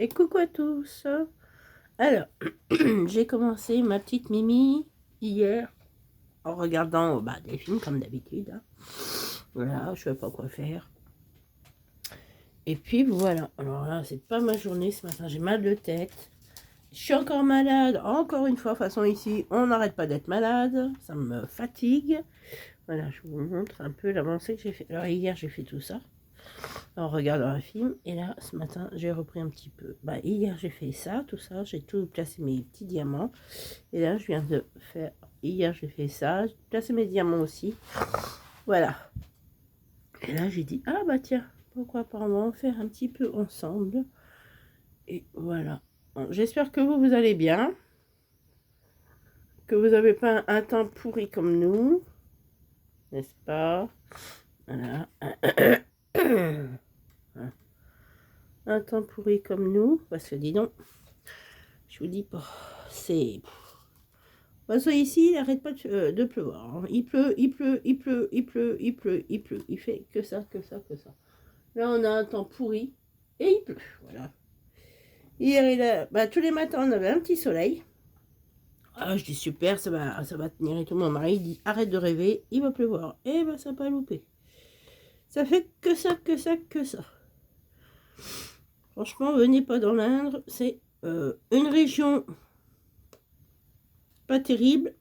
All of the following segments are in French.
Et coucou à tous. Alors, j'ai commencé ma petite Mimi hier en regardant des films comme d'habitude. Hein. Voilà, je ne sais pas quoi faire. Et puis voilà, alors là, c'est pas ma journée ce matin, j'ai mal de tête. Je suis encore malade, encore une fois, façon ici, on n'arrête pas d'être malade, ça me fatigue. Voilà, je vous montre un peu l'avancée que j'ai fait. Alors hier, j'ai fait tout ça en regardant un film. Et là, ce matin, j'ai repris un petit peu. Hier, j'ai fait ça, tout ça. J'ai tout placé mes petits diamants. Et là, je viens de faire... Hier, j'ai fait ça. J'ai placé mes diamants aussi. Voilà. Et là, j'ai dit, ah bah tiens, pourquoi pas, on va en faire un petit peu ensemble. Et voilà. Bon, j'espère que vous allez bien. Que vous n'avez pas un temps pourri comme nous. N'est-ce pas? Voilà. Un temps pourri comme nous. Parce que dis donc, je vous dis pas, c'est... Parce que ici, il n'arrête pas de pleuvoir. Hein. Il pleut, il pleut, il pleut, il pleut, il pleut, il pleut. Il fait que ça, que ça, que ça. Là, on a un temps pourri et il pleut. Voilà. Hier, tous les matins, on avait un petit soleil. Ah, je dis super, ça va tenir. Et tout mon mari dit arrête de rêver, il va pleuvoir. Et ben, ça n'a pas loupé. Ça fait que ça, que ça, que ça. Franchement, venez pas dans l'Indre. C'est une région pas terrible.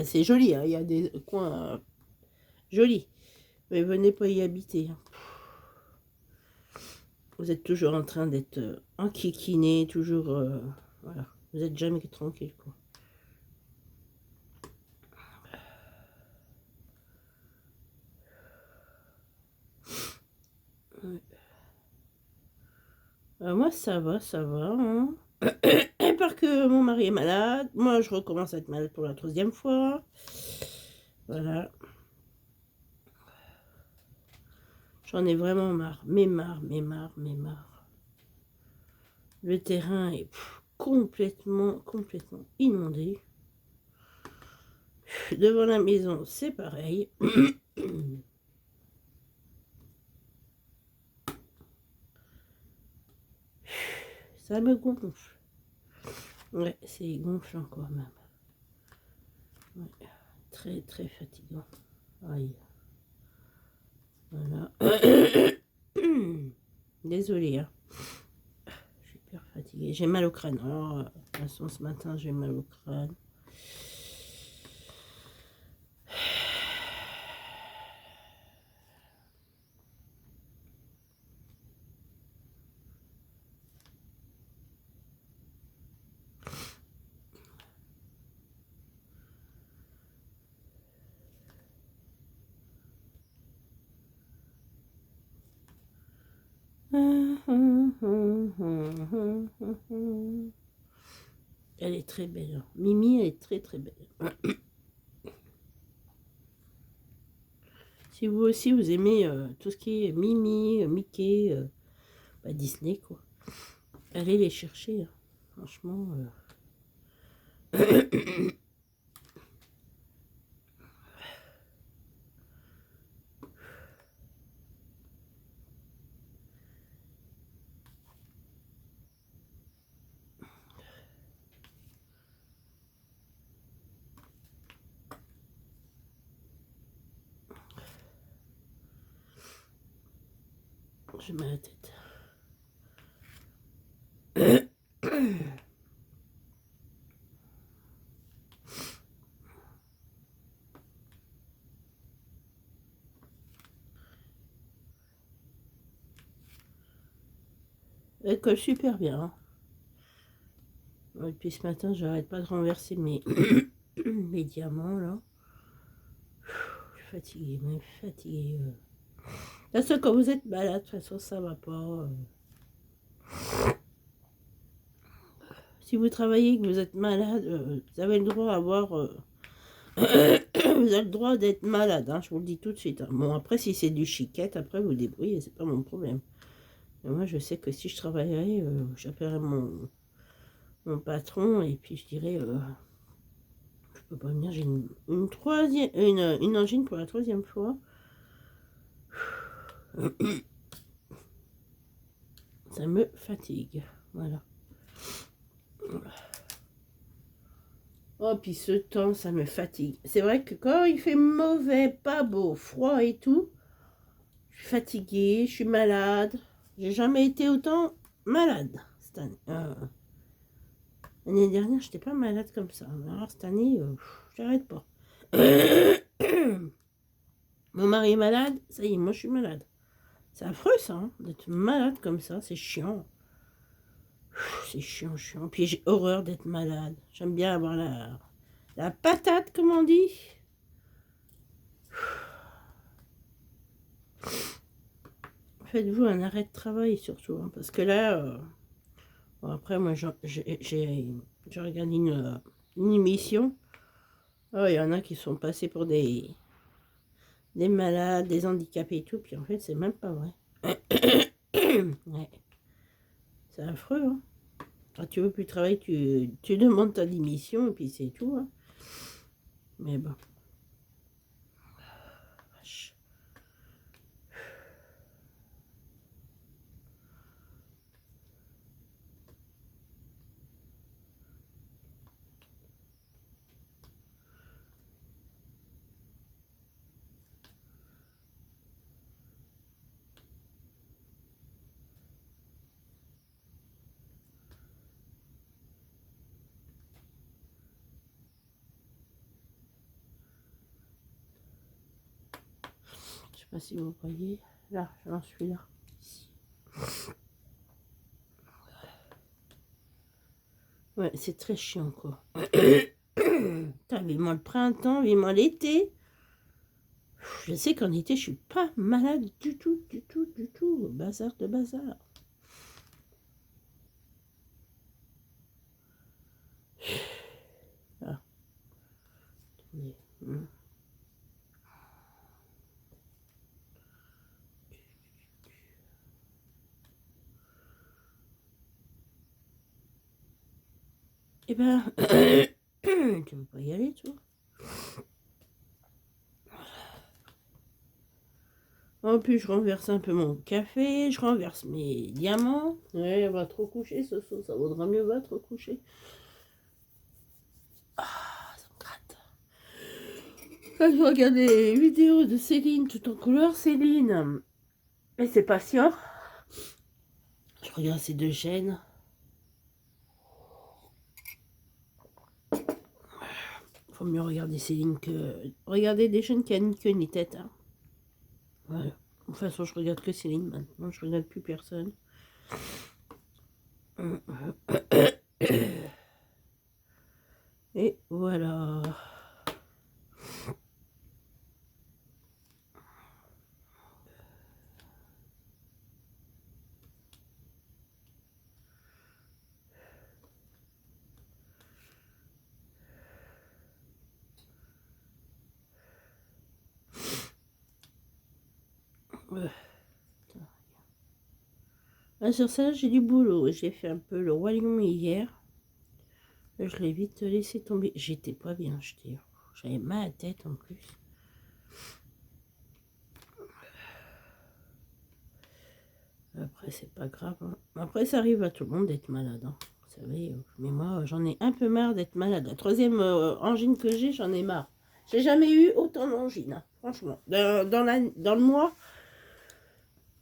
C'est joli, hein. Il y a des coins jolis. Mais venez pas y habiter. Hein. Vous êtes toujours en train d'être enquiquiné, toujours... voilà. Vous n'êtes jamais tranquille, quoi. Ouais. Moi, ça va, ça va. Hein. Et parce que mon mari est malade, moi, je recommence à être malade pour la 3e fois. Voilà. J'en ai vraiment marre. Mais marre, mais marre, mais marre. Le terrain est complètement inondé. Devant la maison, c'est pareil. Ça me gonfle. Ouais, c'est gonflant quand même. Ouais, très très fatigant. Aïe. Voilà. Désolée. Hein. Je suis hyper fatiguée. J'ai mal au crâne. Alors, de toute façon, ce matin, j'ai mal au crâne. Elle est très belle. Hein. Mimi, elle est très très belle. Si vous aussi vous aimez tout ce qui est Mimi, Mickey, Disney quoi, allez les chercher. Hein. Franchement. J'ai mal à la tête. Elle colle super bien. Hein. Et puis ce matin, j'arrête pas de renverser mes, mes diamants là. Je suis fatiguée, mais fatiguée. De toute façon, quand vous êtes malade, de toute façon, ça va pas. Si vous travaillez et que vous êtes malade, vous avez le droit à avoir... vous avez le droit d'être malade, hein, je vous le dis tout de suite. Hein. Bon, après, si c'est du chiquette, après, vous débrouillez, c'est pas mon problème. Mais moi, je sais que si je travaillerais, j'appellerais mon patron et puis je dirais... je peux pas venir, j'ai une angine pour la 3e fois. Ça me fatigue. Voilà. Oh, puis ce temps, ça me fatigue. C'est vrai que quand il fait mauvais, pas beau, froid et tout, je suis fatiguée, je suis malade. J'ai jamais été autant malade cette année. L'année dernière, je n'étais pas malade comme ça. Alors cette année, j'arrête pas. Mon mari est malade, ça y est, moi je suis malade. C'est affreux ça, hein, d'être malade comme ça, c'est chiant. C'est chiant, chiant. Puis j'ai horreur d'être malade. J'aime bien avoir la patate, comme on dit. Faites-vous un arrêt de travail surtout, hein, parce que là, bon, après moi je regarde une émission. Oh, il y en a qui sont passés pour des malades, des handicapés et tout, puis en fait c'est même pas vrai. Ouais. C'est affreux, hein. Quand tu veux plus travailler, tu demandes ta démission et puis c'est tout, hein. Mais bon. Vache. Je sais pas si vous voyez. Là, j'en suis là. Ici. Ouais, c'est très chiant, quoi. Putain, vivement le printemps, vivement l'été. Je sais qu'en été, je suis pas malade du tout, du tout, du tout. Bazar de bazar. Ah. Attendez. Eh ben, tu veux pas y aller, toi? En plus, je renverse un peu mon café, je renverse mes diamants. Ouais, va trop coucher ce soir, ça vaudra mieux va trop coucher. Ah, ça me gratte. Là, je regarde des vidéos de Céline, tout en couleur. Céline et ses patients. Je regarde ces deux chaînes. Faut mieux regarder Céline que... Regarder des chaînes qui a ni queue ni tête. Hein. Voilà. De toute façon, je regarde que Céline maintenant. Je regarde plus personne. Et voilà. Ah, sur ça, j'ai du boulot. J'ai fait un peu le Roi Lion hier. Je l'ai vite laissé tomber. J'étais pas bien, je dis. J'avais mal à la tête en plus. Après, c'est pas grave. Hein. Après, ça arrive à tout le monde d'être malade. Hein. Vous savez, mais moi, j'en ai un peu marre d'être malade. La troisième angine que j'ai, j'en ai marre. J'ai jamais eu autant d'angine, hein, franchement. Dans le mois,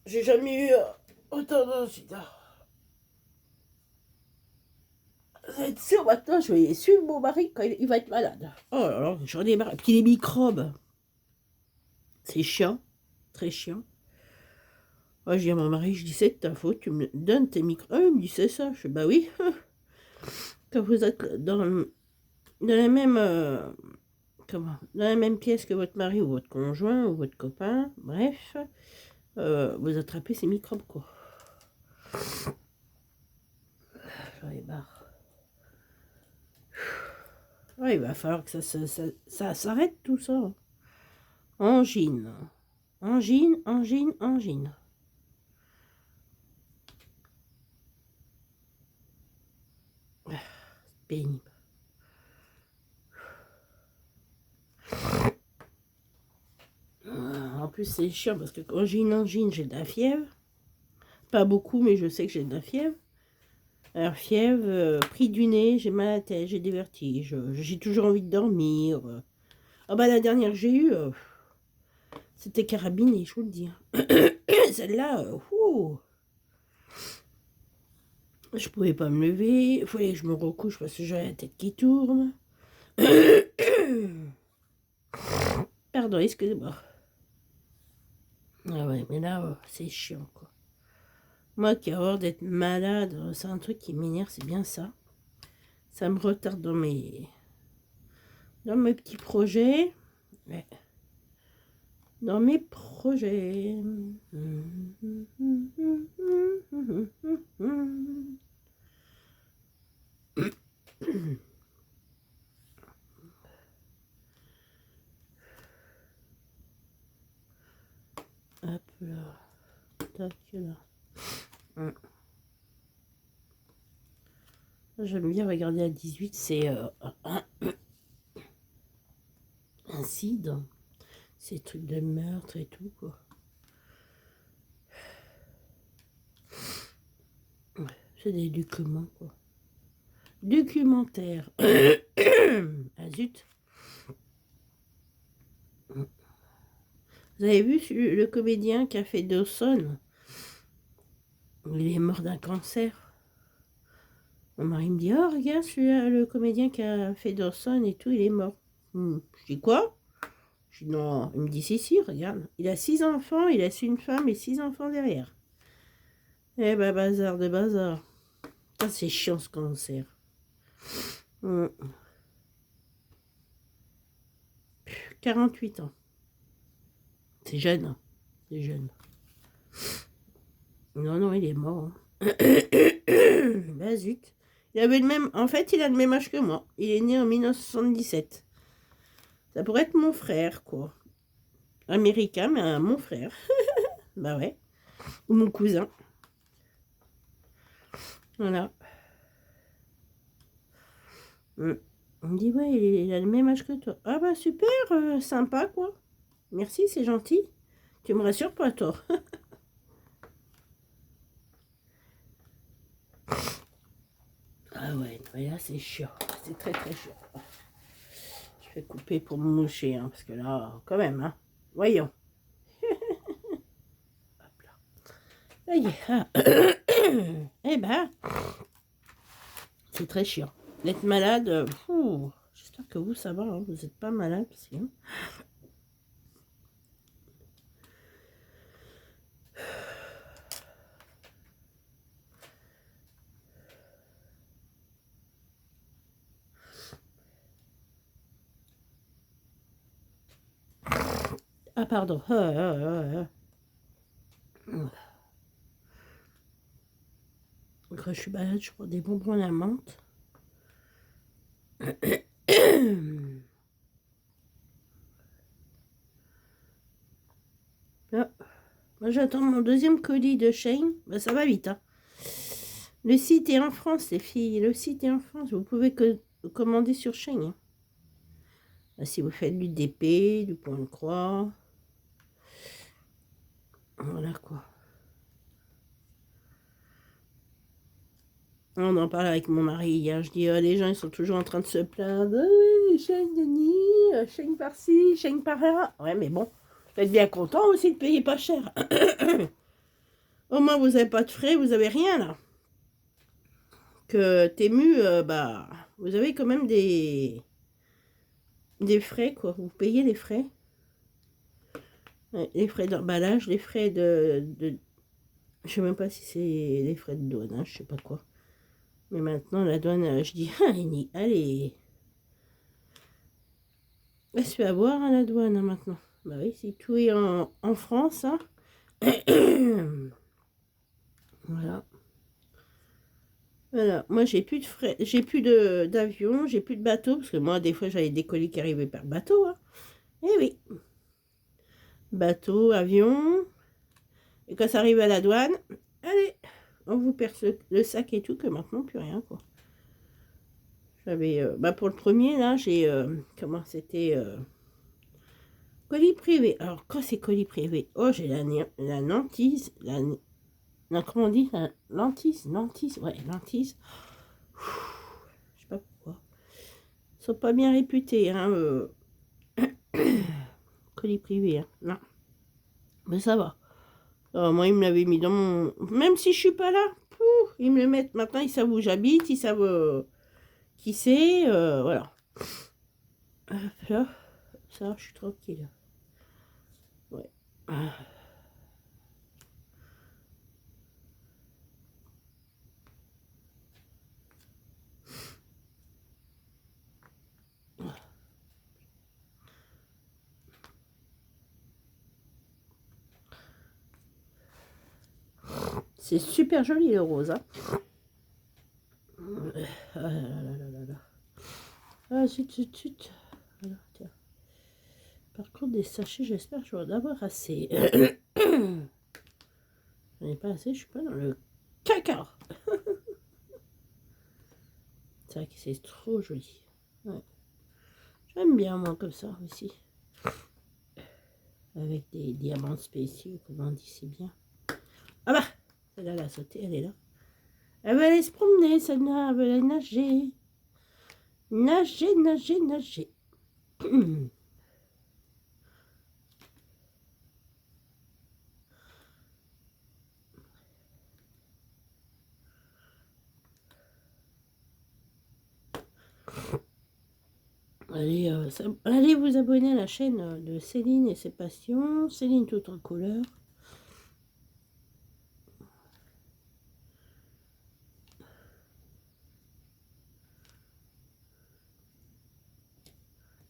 j'ai jamais eu autant d'angine. Vous êtes sûr, maintenant, je vais suivre mon mari quand il va être malade. Oh là là, j'en ai marre. Et puis les microbes, c'est chiant, très chiant. Moi, je dis à mon mari, je dis, c'est de ta faute, tu me donnes tes microbes. Ah, il me dit, c'est ça. Je fais, bah oui. Quand vous êtes dans la même... dans la même pièce que votre mari ou votre conjoint ou votre copain, bref, vous attrapez ces microbes, quoi. J'en ai marre. Ouais, il va falloir que ça s'arrête tout ça. Angine. Angine, angine, angine. Pénible. En plus, c'est chiant parce que quand j'ai une angine, j'ai de la fièvre. Pas beaucoup, mais je sais que j'ai de la fièvre. Alors, fièvre, pris du nez, j'ai mal à la tête, j'ai des vertiges, j'ai toujours envie de dormir. Ah bah la dernière que j'ai eue, c'était carabinée, je vous le dis. Celle-là, je pouvais pas me lever, il fallait que je me recouche parce que j'avais la tête qui tourne. Pardon, excusez-moi. Ah ouais, mais là, c'est chiant, quoi. Moi qui ai horreur d'être malade, c'est un truc qui m'énerve, c'est bien ça. Ça me retarde dans mes petits projets. Ouais. Dans mes projets. Hop là. Tac là. J'aime bien regarder à 18, c'est un cid. Ces trucs de meurtre et tout, quoi. Ouais, c'est des documents, quoi. Documentaire. Ah zut. Vous avez vu le comédien qui a fait Dawson? Il est mort d'un cancer. Mon mari me dit, oh regarde celui-là, le comédien qui a fait Dawson et tout, il est mort. Je dis quoi? Je dis non. Il me dit si, regarde. Il a 6 enfants, il laisse une femme et 6 enfants derrière. Eh ben bazar de bazar. Ça c'est chiant ce cancer. 48 ans. C'est jeune. Hein. C'est jeune. Non, il est mort. Hein. Bah zut. Il avait le même. En fait, il a le même âge que moi. Il est né en 1977. Ça pourrait être mon frère, quoi. Américain, mais mon frère. Bah ouais. Ou mon cousin. Voilà. On me dit, ouais, il a le même âge que toi. Ah bah super, sympa, quoi. Merci, c'est gentil. Tu me rassures pas, toi. Ah ouais, là, c'est chiant. C'est très, très chiant. Je vais couper pour me moucher, hein, parce que là, quand même, hein. Voyons. Hop là. Ça y est. Ah. Eh ben, c'est très chiant. D'être malade, j'espère que vous, ça va, hein, vous n'êtes pas malade aussi. Hein. Ah, pardon. Quand je suis malade, je prends des bonbons à la menthe. Là, moi j'attends mon deuxième colis de Shein. Ben, ça va vite. Hein. Le site est en France, les filles. Le site est en France. Vous pouvez commander sur Shein. Hein. Ben, si vous faites du DP, du point de croix. Voilà quoi. On en parle avec mon mari hier. Je dis, les gens ils sont toujours en train de se plaindre. Shein de nuit, Shein par-ci, Shein par-là. Ouais, mais bon, vous êtes bien content aussi de payer pas cher. Au moins, vous n'avez pas de frais, vous n'avez rien là. Que Temu, bah, vous avez quand même des frais, quoi. Vous payez les frais. Les frais d'emballage, les frais de... Je sais même pas si c'est les frais de douane, hein, je sais pas quoi. Mais maintenant, la douane, je dis, allez. Elle se fait avoir à la douane, hein, maintenant. Bah oui, c'est tout est en France, hein. Voilà. Voilà, moi j'ai plus de frais, j'ai plus d'avion, j'ai plus de bateau, parce que moi des fois j'avais des colis qui arrivaient par bateau. Hein. Eh oui. Bateau, avion. Et quand ça arrive à la douane, allez, on vous perce le sac et tout, que maintenant plus rien quoi. J'avais, bah pour le premier là, j'ai, comment c'était, colis privé. Alors quand c'est colis privé, oh j'ai la hantise, Non, comment on dit? Lentille, ouais, lentille. Je sais pas pourquoi. Ils sont pas bien réputés, hein, colis privés, hein. Non. Mais ça va. Moi, ils me l'avaient mis dans mon... Même si je suis pas là, pouf, ils me le mettent. Maintenant, ils savent où j'habite, ils savent qui c'est, voilà. Hop là. Ça, je suis tranquille. Ouais. C'est super joli le rose, hein. Ah là là là là là. Ah, zut, zut, zut. Voilà, tiens. Par contre, des sachets, j'espère que je vais en avoir assez. J'en ai pas assez, je suis pas dans le caca. C'est vrai que c'est trop joli. Ouais. J'aime bien, moi, comme ça, aussi. Avec des diamants spéciaux, comme on dit, c'est bien. Ah bah, celle-là, elle a sauté, elle est là. Elle va aller se promener, celle-là, elle va aller nager. Nager, nager, nager. Allez, allez vous abonner à la chaîne de Céline et ses passions. Céline tout en couleur.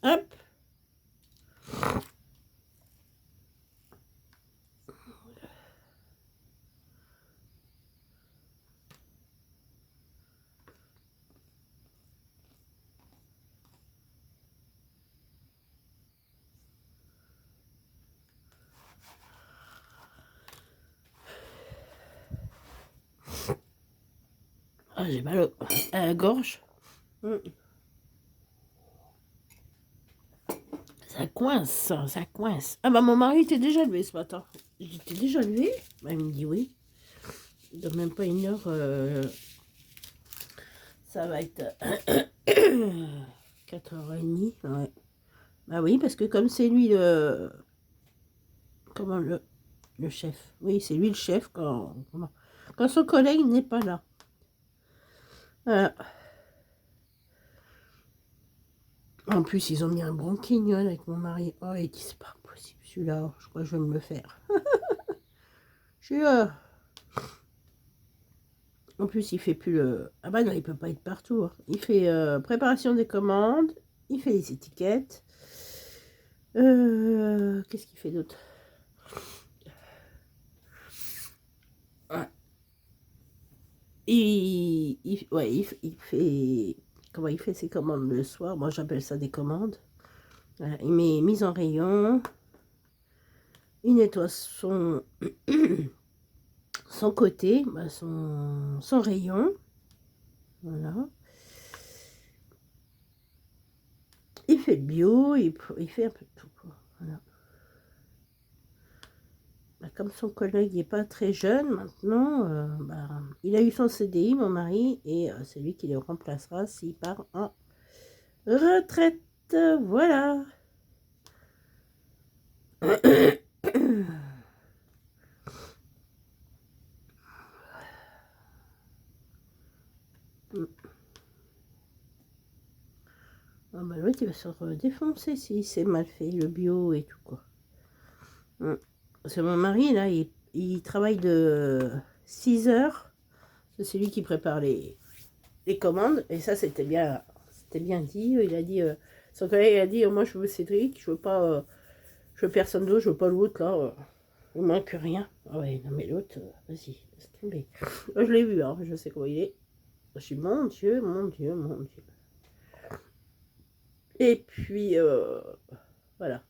Hop. Ah, j'ai mal à la gorge. Ça coince, ça coince. Ah bah mon mari était déjà levé ce matin. J'étais déjà levé. Bah, il me dit oui. Dans même pas une heure, ça va être 4h30. Ouais. Bah oui, parce que comme c'est lui le... Comment le chef. Oui, c'est lui le chef quand son collègue n'est pas là. Voilà. En plus, ils ont mis un branquignol avec mon mari. Oh, il dit, c'est pas possible celui-là. Je crois que je vais me le faire. Je suis... En plus, il fait plus le... Ah bah non, il peut pas être partout, hein. Il fait préparation des commandes. Il fait les étiquettes. Qu'est-ce qu'il fait d'autre? Ouais. Ouais, il fait... Comment il fait ses commandes le soir? Moi, j'appelle ça des commandes. Voilà, il met mise en rayon. Il nettoie son... son côté, bah, son rayon. Voilà. Il fait le bio, il fait un peu de tout, quoi. Voilà. Bah, comme son collègue n'est pas très jeune maintenant, bah, il a eu son CDI, mon mari, et c'est lui qui le remplacera s'il part en retraite. Voilà. Ah bah l'autre il va se défoncer s'il s'est mal fait le bio et tout quoi. Parce que mon mari là il travaille de 6 heures. C'est lui qui prépare les commandes et ça c'était bien dit. Il a dit son collègue il a dit moi je veux Cédric, je veux pas je veux personne d'autre, je veux pas l'autre là. Il manque rien. Ah ouais non mais l'autre vas-y laisse tomber. Moi, je l'ai vu hein, je sais comment il est. Je suis mon Dieu, mon Dieu, mon Dieu. Et puis, voilà.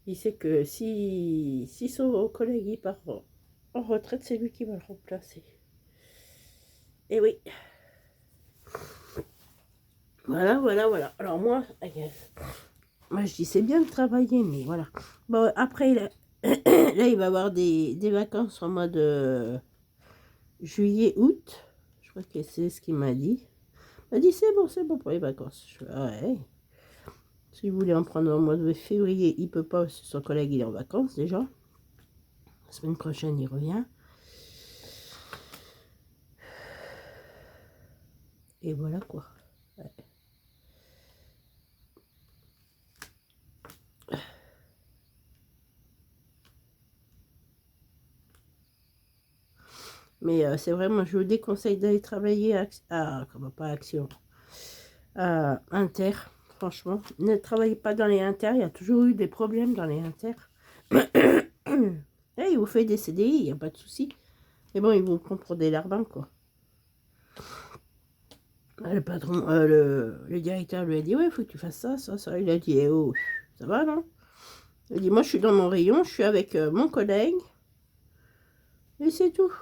Il sait que si son collègue il part en retraite, c'est lui qui va le remplacer. Et oui. Voilà, voilà, voilà. Alors moi, moi je dis c'est bien de travailler, mais voilà. Bon, après, là, il va avoir des vacances en mois de juillet, août. Je crois que c'est ce qu'il m'a dit. Il m'a dit c'est bon pour les vacances. Je fais, ah ouais. S'il voulait en prendre au mois de février, il peut pas, parce que son collègue il est en vacances déjà. La semaine prochaine, il revient. Et voilà quoi. Ouais. Mais c'est vrai, moi je vous déconseille d'aller travailler comment pas Action, à Inter. Franchement, ne travaillez pas dans les Inter. Il y a toujours eu des problèmes dans les Inter. Là, il vous fait des CDI, il n'y a pas de souci. Mais bon, il vous prend pour des larbins, quoi. Le patron, le directeur lui a dit, ouais, il faut que tu fasses ça, ça, ça. Il a dit, eh oh, ça va, non? Il a dit, moi, je suis dans mon rayon, je suis avec mon collègue. Et c'est tout.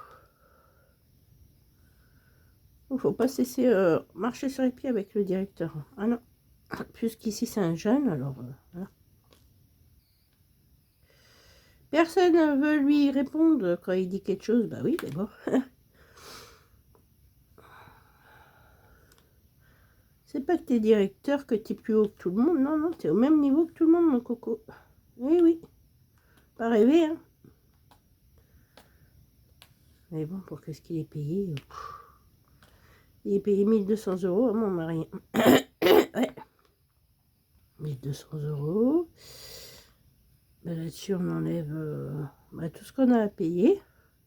Il faut pas se laisser marcher sur les pieds avec le directeur. Ah non. Puisqu'ici, c'est un jeune, alors voilà. Personne ne veut lui répondre quand il dit quelque chose. Bah oui, mais bon. C'est pas que t'es directeur, que t'es plus haut que tout le monde. Non, non, t'es au même niveau que tout le monde, mon coco. Oui, oui. Pas rêver, hein. Mais bon, pour qu'est-ce qu'il est payé? Il est payé 1200 €, mon mari. Ouais. 1200 €. Ben là-dessus, on enlève tout ce qu'on a à payer.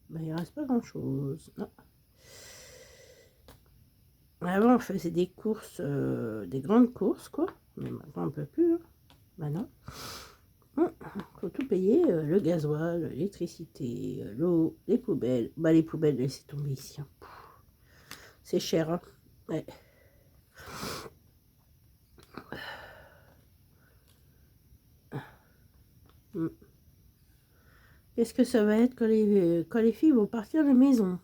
Ben, il reste pas grand-chose. Non. Avant, on faisait des courses, des grandes courses, quoi. Mais maintenant, on ne peut plus. Hein. Ben non. Faut tout payer, le gasoil, l'électricité, l'eau, les poubelles. Bah, les poubelles, laissez tomber ici. Hein. C'est cher, hein. Ouais. Qu'est-ce que ça va être quand les filles vont partir de la maison?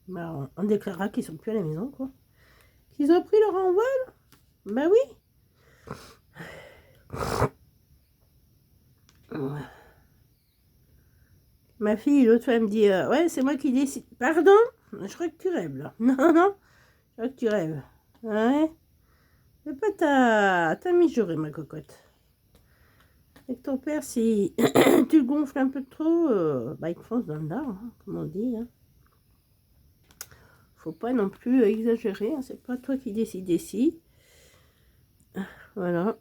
Bah, on déclarera qu'ils sont plus à la maison, quoi. Qu'ils ont pris leur envol? Bah oui. Ma fille, l'autre fois, elle me dit, ouais, c'est moi qui décide. Pardon? Je crois que tu rêves, là. Non, non, je crois que tu rêves. Ouais. C'est pas ta mijaurée, ma cocotte. Avec ton père, si tu le gonfles un peu trop, bah, il te fonce dans le dard, hein, comme on dit. Hein. Faut pas non plus exagérer, hein, c'est pas toi qui décides ici. Voilà.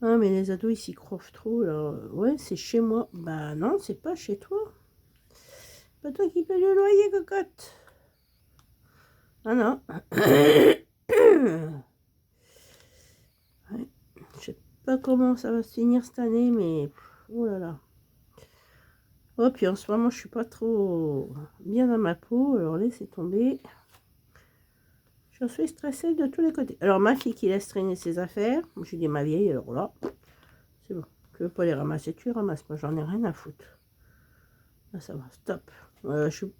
Ah, mais les ados, ils s'y croient trop, là. Ouais, c'est chez moi. Bah non, c'est pas chez toi. Pas toi qui paye le loyer, cocotte. Ah non. Ouais. Je sais pas comment ça va se finir cette année, mais... Oh là là. Oh, puis en ce moment, je suis pas trop bien dans ma peau. Alors, laissez tomber. Je suis stressée de tous les côtés. Alors, ma fille qui laisse traîner ses affaires. Je lui dis, ma vieille, alors là, c'est bon. Tu veux pas les ramasser, tu ramasses. Moi, j'en ai rien à foutre. Là, ça va, stop.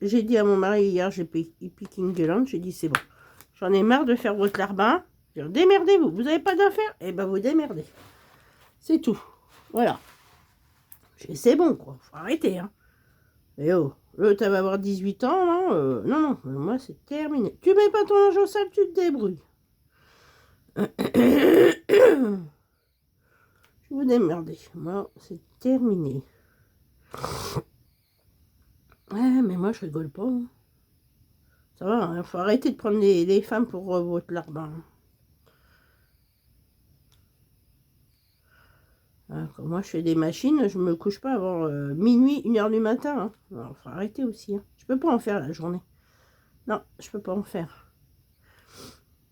J'ai dit à mon mari hier, il pique une gueulante. J'ai dit, c'est bon. J'en ai marre de faire votre larbin. Démerdez-vous. Vous n'avez pas d'affaires? Eh ben, vous démerdez. C'est tout. Voilà. C'est bon, quoi. Faut arrêter, hein. Et oh, l'autre, elle va avoir 18 ans, non, non, non, moi, c'est terminé. Tu mets pas ton linge au sale, tu te débrouilles. Je vous démerdez. Moi, c'est terminé. Ouais, mais moi, je rigole pas. Hein. Ça va, hein, faut arrêter de prendre les femmes pour votre larbin. Hein, quand moi, je fais des machines, je me couche pas avant minuit, 1h du matin. Hein. Alors, faut arrêter aussi. Hein. Je peux pas en faire la journée. Non, je peux pas en faire.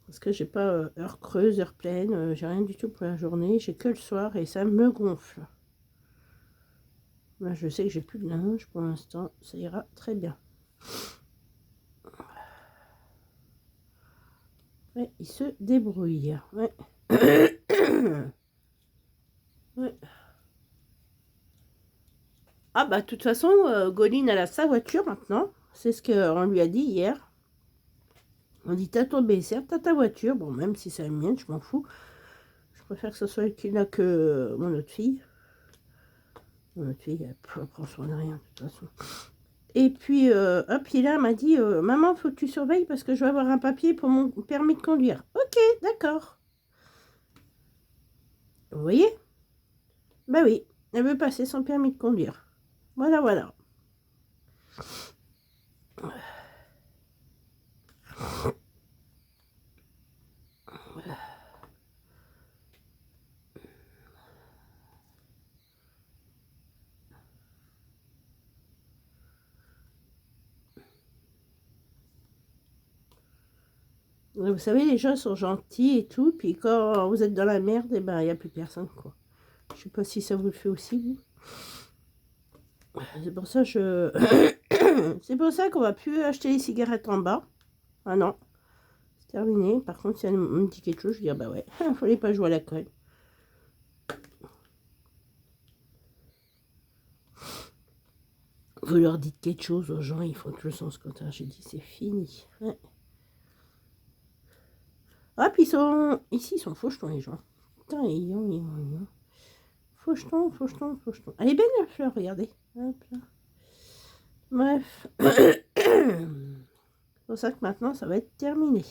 Parce que j'ai pas heure creuse, heure pleine, j'ai rien du tout pour la journée, j'ai que le soir et ça me gonfle. Moi, je sais que j'ai plus de linge pour l'instant, ça ira très bien. Ouais, il se débrouille. Ouais. Ouais. Ah bah de toute façon, Goline elle a sa voiture maintenant. C'est ce qu'on lui a dit hier. On dit t'as ton BSR, t'as ta voiture. Bon, même si c'est la mienne, je m'en fous. Je préfère que ce soit elle qui l'a que mon autre fille. Mon autre fille, elle prend soin de rien de toute façon. Et puis, hop, il m'a dit, maman, faut que tu surveilles parce que je vais avoir un papier pour mon permis de conduire. Ok, d'accord. Vous voyez? Bah oui, elle veut passer son permis de conduire. Voilà, voilà. Vous savez, les gens sont gentils et tout, puis quand vous êtes dans la merde, eh ben, il n'y a plus personne, quoi. Je sais pas si ça vous le fait aussi, vous. C'est pour ça c'est pour ça qu'on va plus acheter les cigarettes en bas. Ah non, c'est terminé. Par contre, si elle me dit quelque chose, je dis, ah bah ouais, fallait pas jouer à la colle. Vous leur dites quelque chose aux gens, ils font tout le sens contraire. J'ai dit, c'est fini. Ouais. Ah, puis ici, ils sont fauchetons, les gens. Putain, ils ont. Faucheton. Elle est belle, la fleur, regardez. Hop là. Bref. C'est pour ça que maintenant, ça va être terminé.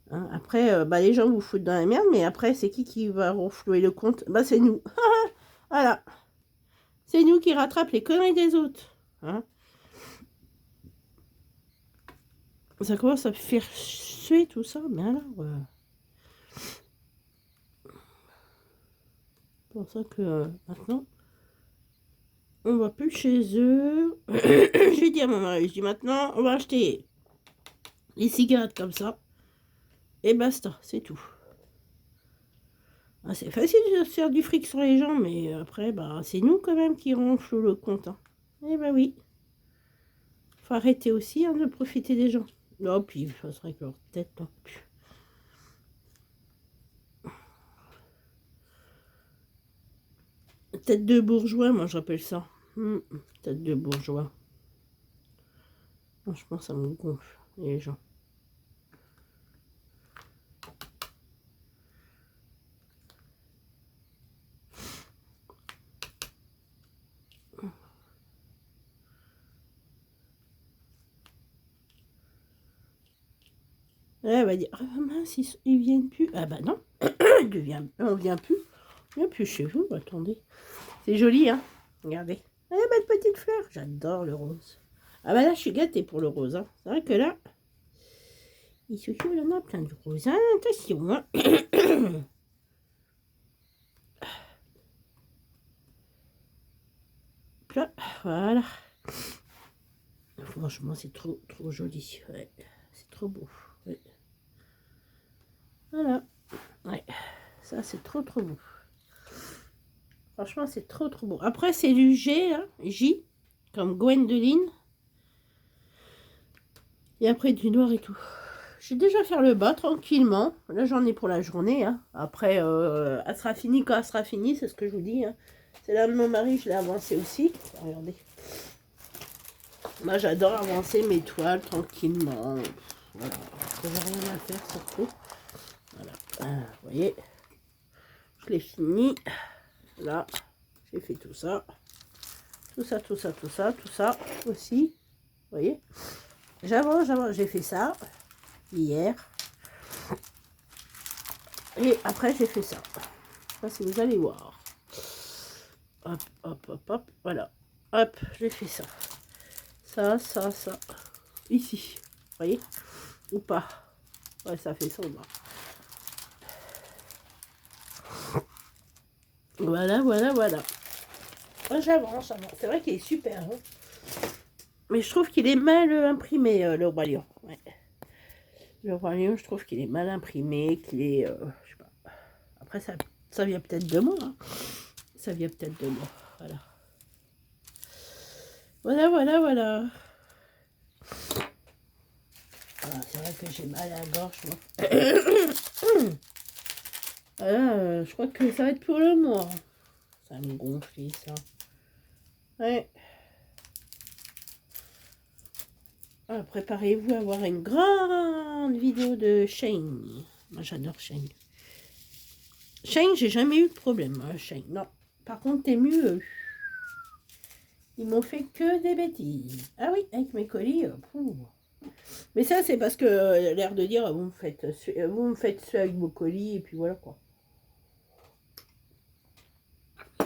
Hein, après, bah, les gens vous foutent dans la merde, mais après, c'est qui va renflouer le compte? Bah, c'est nous. Voilà. C'est nous qui rattrapent les conneries des autres. Hein, ça commence à me faire suer tout ça, mais alors... C'est pour ça que maintenant, on va plus chez eux. J'ai dit à mon mari, je dis maintenant, on va acheter les cigarettes comme ça. Et basta, c'est tout. Ah, c'est facile de se faire du fric sur les gens, mais après, bah, c'est nous quand même qui ronflons le compte. Hein. Eh ben oui. Faut arrêter aussi hein, de profiter des gens. Non, puis il faudrait avec leur tête. Non. Tête de bourgeois, moi j'appelle ça. Tête de bourgeois. Franchement, ça me gonfle, les gens. Elle va dire, ah mince, ils viennent plus. Ah bah non, on vient plus. On vient plus chez vous, attendez. C'est joli, hein. Regardez. Ah, belle petite fleur. J'adore le rose. Ah bah là, je suis gâtée pour le rose. Hein. C'est vrai que là, il se il en a plein de roses. Hein. Attention, hein. Là, voilà. Franchement, c'est trop joli. Ouais. C'est trop beau. Ouais. Voilà. Ouais. Ça, c'est trop beau. Franchement, c'est trop beau. Après, c'est du G, hein. J, comme Gwendoline. Et après, du noir et tout. Je vais déjà faire le bas tranquillement. Là, j'en ai pour la journée. Hein. Après, elle sera finie quand elle sera finie, c'est ce que je vous dis. Hein. C'est là de mon mari, je l'ai avancé aussi. Regardez. Moi, j'adore avancer mes toiles tranquillement. Voilà. Je n'ai rien à faire surtout. Voilà. Vous voyez. Je l'ai fini. Là, j'ai fait tout ça. Tout ça aussi. Vous voyez. J'avance. J'ai fait ça hier. Et après, j'ai fait ça. Ça, si vous allez voir. Hop. Voilà. Hop, j'ai fait ça. Ça. Ici. Vous voyez? Ou pas? Ouais, ça fait sombre. Voilà. Moi, j'avance. C'est vrai qu'il est super. Hein. Mais je trouve qu'il est mal imprimé, le Roi Lion. Ouais. Le Roi Lion, je trouve qu'il est mal imprimé, qu'il est... je sais pas. Après, ça vient peut-être de moi. Hein. Ça vient peut-être de moi. Voilà. Ah, c'est vrai que j'ai mal à la gorge, moi. Voilà, je crois que ça va être pour le mois. Ça me gonfle, ça. Ouais. Ah, préparez-vous à voir une grande vidéo de Shane. Moi, j'adore Shane. Shane, j'ai jamais eu de problème. Shane, non. Par contre, Temu, Ils m'ont fait que des bêtises. Ah oui, avec mes colis. Mais ça, c'est parce que l'air de dire, vous me faites ça avec vos colis, et puis voilà, quoi.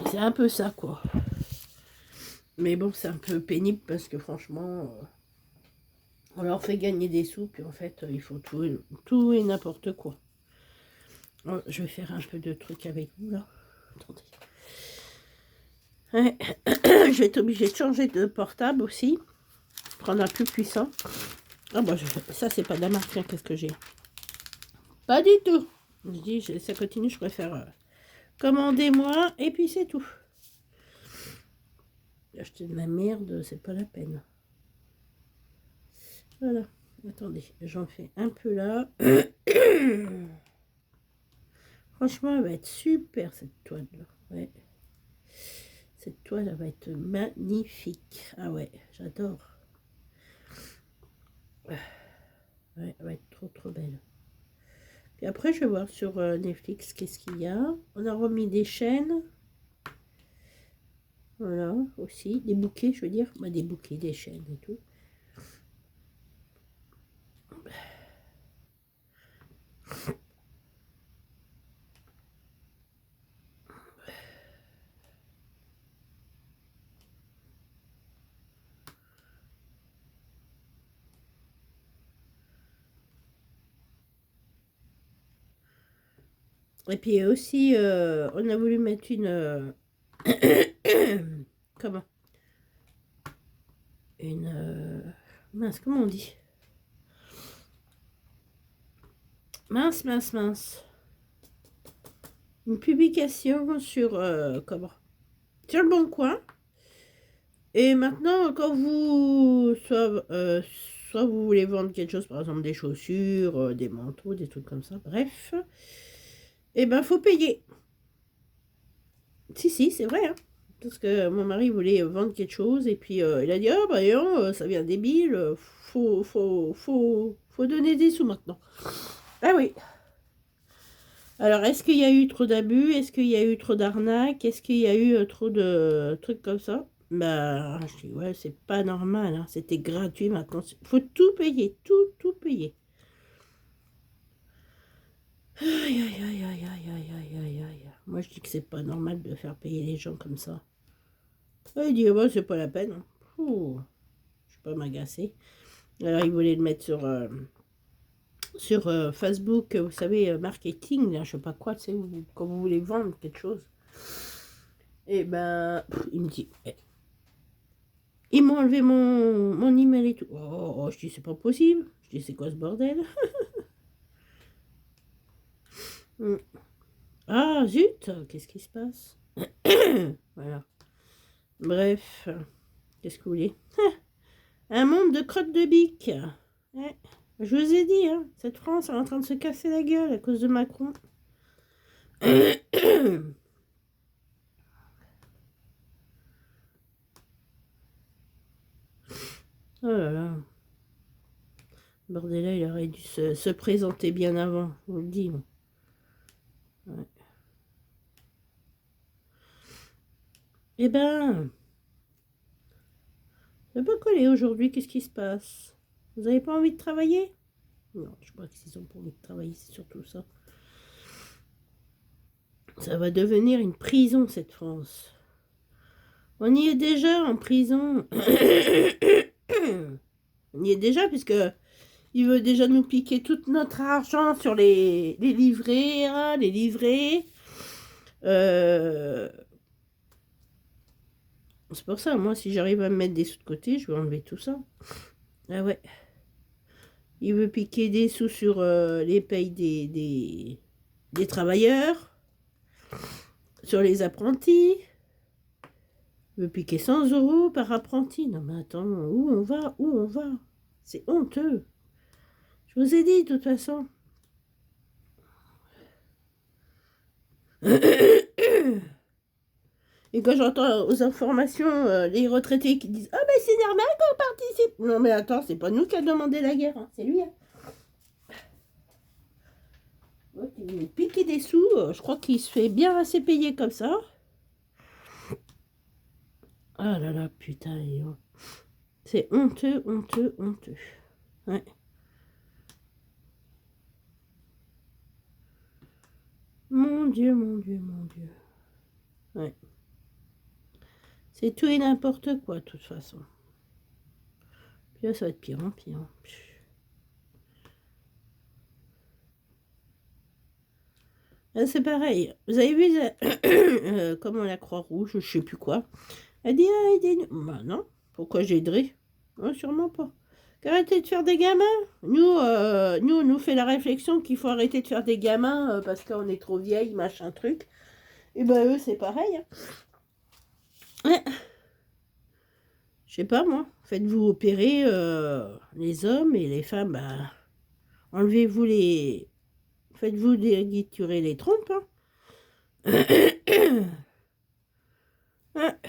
C'est un peu ça, quoi. Mais bon, c'est un peu pénible, parce que franchement, on leur fait gagner des sous, puis en fait, il faut tout et n'importe quoi. Oh, je vais faire un peu de trucs avec vous, là. Attendez. Ouais. Je vais être obligée de changer de portable aussi. Prendre un plus puissant. Ah bah, ça, c'est pas de la marque. Qu'est-ce que j'ai? Pas du tout. Je dis, ça continue, je préfère commander moi, et puis c'est tout. Acheter de la merde, c'est pas la peine. Voilà. Attendez, j'en fais un peu là. Franchement, elle va être super, cette toile-là. Ouais. Cette toile, elle va être magnifique. Ah ouais, j'adore. Ouais, elle va être trop, trop belle. Puis après, je vais voir sur Netflix qu'est-ce qu'il y a. On a remis des chaînes. Voilà, aussi. Des bouquets, je veux dire. Bah, des bouquets, des chaînes et tout. Et puis aussi, on a voulu mettre une... comment? Une... mince, comment on dit? Mince, mince, mince. Une publication sur... comment? Sur le Bon Coin. Et maintenant, quand vous... soit vous voulez vendre quelque chose, par exemple des chaussures, des manteaux, des trucs comme ça, bref... Eh ben, faut payer. Si, c'est vrai, hein. Parce que mon mari voulait vendre quelque chose et puis il a dit, ah bah non, ça vient débile, faut donner des sous maintenant. Ah oui. Alors, est-ce qu'il y a eu trop d'abus? Est-ce qu'il y a eu trop d'arnaques? Est-ce qu'il y a eu trop de trucs comme ça? Bah, je dis, ouais, c'est pas normal, hein. C'était gratuit maintenant. Faut tout payer, tout payer. Aïe, aïe, aïe, aïe, aïe, aïe, aïe, aïe, aïe. Moi, je dis que c'est pas normal de faire payer les gens comme ça. Il dit, bah, c'est pas la peine, hein. Ouh, je vais pas m'agacer. Alors, il voulait le mettre sur Facebook, vous savez, marketing, là, je sais pas quoi, tu sais, quand vous voulez vendre quelque chose. Et ben, il me dit, ils m'ont enlevé mon email et tout. Oh, je dis, c'est pas possible. Je dis, c'est quoi ce bordel? Ah, zut, qu'est-ce qui se passe? Voilà. Bref, qu'est-ce que vous voulez? Un monde de crottes de bique. Ouais. Je vous ai dit, hein, cette France est en train de se casser la gueule à cause de Macron. Oh là là. Bordel, il aurait dû se présenter bien avant, je vous le dis. Ouais. Eh ben, ça peut pas coller aujourd'hui, qu'est-ce qui se passe? Vous n'avez pas envie de travailler? Non, je crois qu'ils n'ont pas envie de travailler, c'est surtout ça. Ça va devenir une prison, cette France. On y est déjà en prison. On y est déjà, puisque il veut déjà nous piquer tout notre argent sur les livrets, hein, les livrets. C'est pour ça, moi, si j'arrive à me mettre des sous de côté, je vais enlever tout ça. Ah ouais. Il veut piquer des sous sur les payes des travailleurs, sur les apprentis. Il veut piquer 100 € par apprenti. Non mais attends, où on va? Où on va? C'est honteux. Je vous ai dit, de toute façon. Et quand j'entends aux informations les retraités qui disent « Ah ben c'est normal qu'on participe !» Non mais attends, c'est pas nous qui a demandé la guerre, hein, c'est lui. Hein. Il pique des sous, je crois qu'il se fait bien assez payer comme ça. Ah là là, putain, c'est honteux, honteux, honteux. Ouais. Mon Dieu, mon Dieu, mon Dieu. Ouais. C'est tout et n'importe quoi, de toute façon. Puis là, ça va être pire en pire. Là, c'est pareil. Vous avez vu comment la Croix-Rouge, je sais plus quoi. Elle dit, ah, aidez-nous. Bah non. Pourquoi j'aiderais? Non, sûrement pas. Arrêtez de faire des gamins. Nous, on nous fait la réflexion qu'il faut arrêter de faire des gamins parce qu'on est trop vieille, machin truc. Et ben eux, c'est pareil. Hein. Ouais. Je sais pas, moi. Faites-vous opérer les hommes et les femmes, bah, enlevez-vous les... Faites-vous déguiturer les trompes. Hein. Ouais.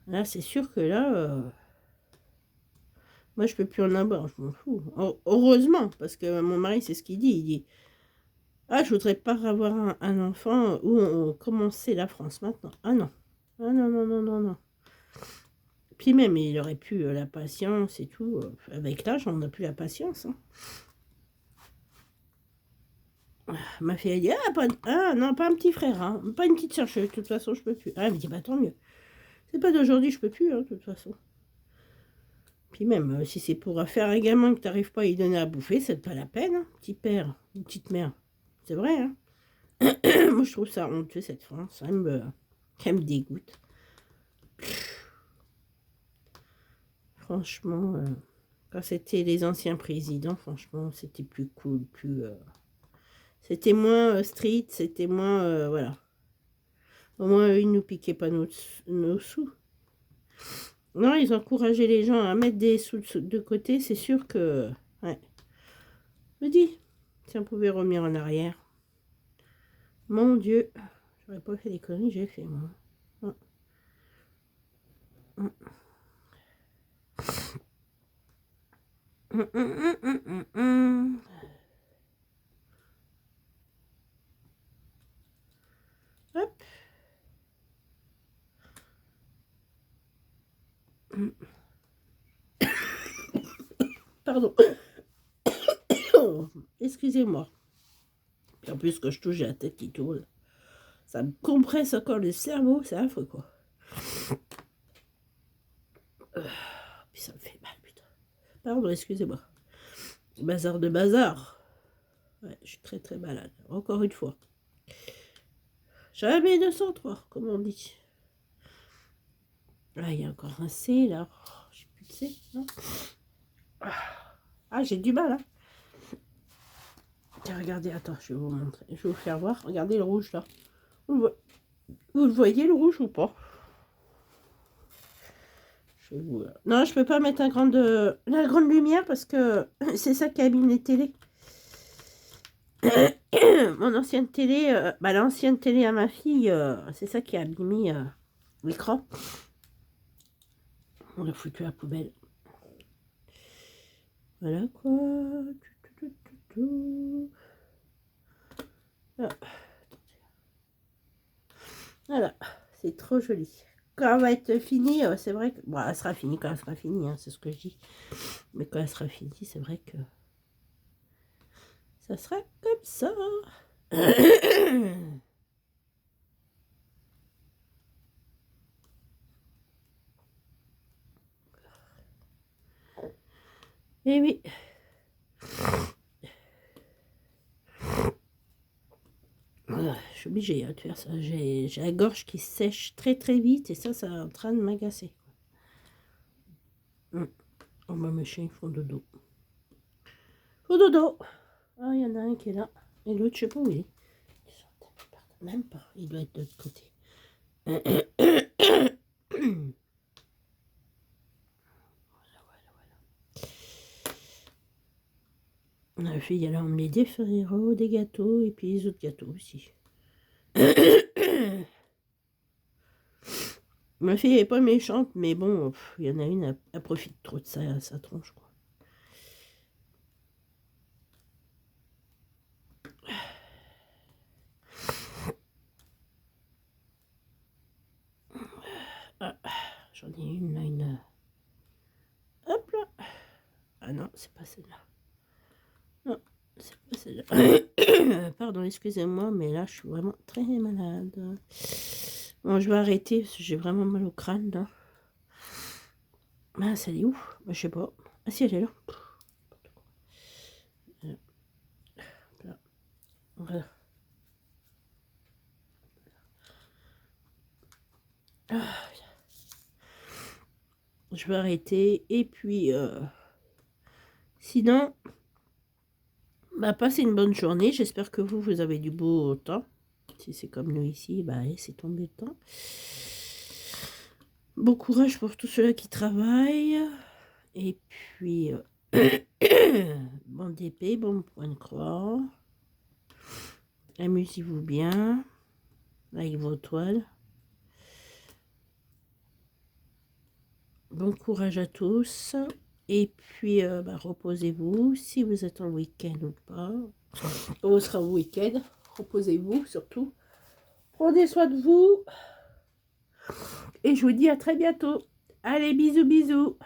Là, c'est sûr que là... moi, je peux plus en avoir, je m'en fous. Heureusement, parce que mon mari, c'est ce qu'il dit. Il dit, ah, je voudrais pas avoir un enfant où on commençait la France maintenant. Ah non. Ah non, non, non, non, non. Puis même, il aurait pu la patience et tout. Avec l'âge, on n'a plus la patience. Hein. Ma fille, elle dit, ah, non, pas un petit frère, hein, pas une petite chercheuse, de toute façon, je peux plus. Ah, elle me dit, bah tant mieux. C'est pas d'aujourd'hui, je peux plus, hein, de toute façon. Puis même, si c'est pour faire un gamin que t'arrives pas à lui donner à bouffer, c'est pas la peine, hein, petit père, une petite mère. C'est vrai, hein. Moi, je trouve ça honteux, cette France. Elle me dégoûte. Franchement, quand c'était les anciens présidents, franchement, c'était plus cool, plus... c'était moins street, c'était moins... voilà. Au moins, ils nous piquaient pas nos sous. Non, ils encourageaient les gens à mettre des sous de côté, c'est sûr que... Ouais. Je me dis, si on pouvait revenir en arrière. Mon Dieu. J'aurais pas fait les conneries que j'ai fait, moi. Hop. Pardon. Excusez-moi. En plus, que je touche, j'ai la tête qui tourne. Ça me compresse encore le cerveau, c'est affreux, quoi. Puis ça me fait mal, putain. Pardon, excusez-moi. Bazar de bazar. Ouais, je suis très très malade. Encore une fois. Jamais 203, comme on dit. Ah, il y a encore un C, là. Oh, j'ai plus de C, non? Ah, j'ai du mal, hein. Tiens, regardez, attends, je vais vous montrer. Je vais vous faire voir. Regardez le rouge, là. Vous le voyez, le rouge, ou pas? Non, je peux pas mettre la grande lumière parce que c'est ça qui abîme les télés. Mon ancienne télé, l'ancienne télé à ma fille, c'est ça qui a abîmé l'écran. On l'a foutu à la poubelle. Voilà quoi. Ah. Voilà, c'est trop joli. Quand elle va être finie, c'est vrai que... Bon, elle sera finie quand elle sera finie, hein, c'est ce que je dis. Mais quand elle sera finie, c'est vrai que... ça sera comme ça. Eh oui. Je suis obligée de faire ça. J'ai la gorge qui sèche très très vite et ça est en train de m'agacer. Oh bah mes chiens ils font dodo. Font dodo. Ah, il y en a un qui est là. Et l'autre, je sais pas où il est. Même pas. Il doit être de l'autre côté. Ma fille, elle a emmené des Ferrero, des gâteaux et puis les autres gâteaux aussi. Ma fille est pas méchante, mais bon, il y en a une, elle profite trop de sa tronche, quoi. Ah non, c'est pas celle-là. Non, c'est pas celle-là. Pardon, excusez-moi, mais là, je suis vraiment très malade. Bon, je vais arrêter parce que j'ai vraiment mal au crâne, là. Ah, ça est où? Bah, je sais pas. Ah si, elle est là. Voilà. Ah, je vais arrêter. Et puis, sinon, bah, passez une bonne journée. J'espère que vous avez du beau temps. Si c'est comme nous ici, bah, c'est tombé le temps. Bon courage pour tous ceux-là qui travaillent. Et puis, bon d'épée, bon point de croix. Amusez-vous bien avec vos toiles. Bon courage à tous. Et puis, bah, reposez-vous si vous êtes en week-end ou pas. On sera au week-end. Reposez-vous surtout. Prenez soin de vous. Et je vous dis à très bientôt. Allez, bisous, bisous.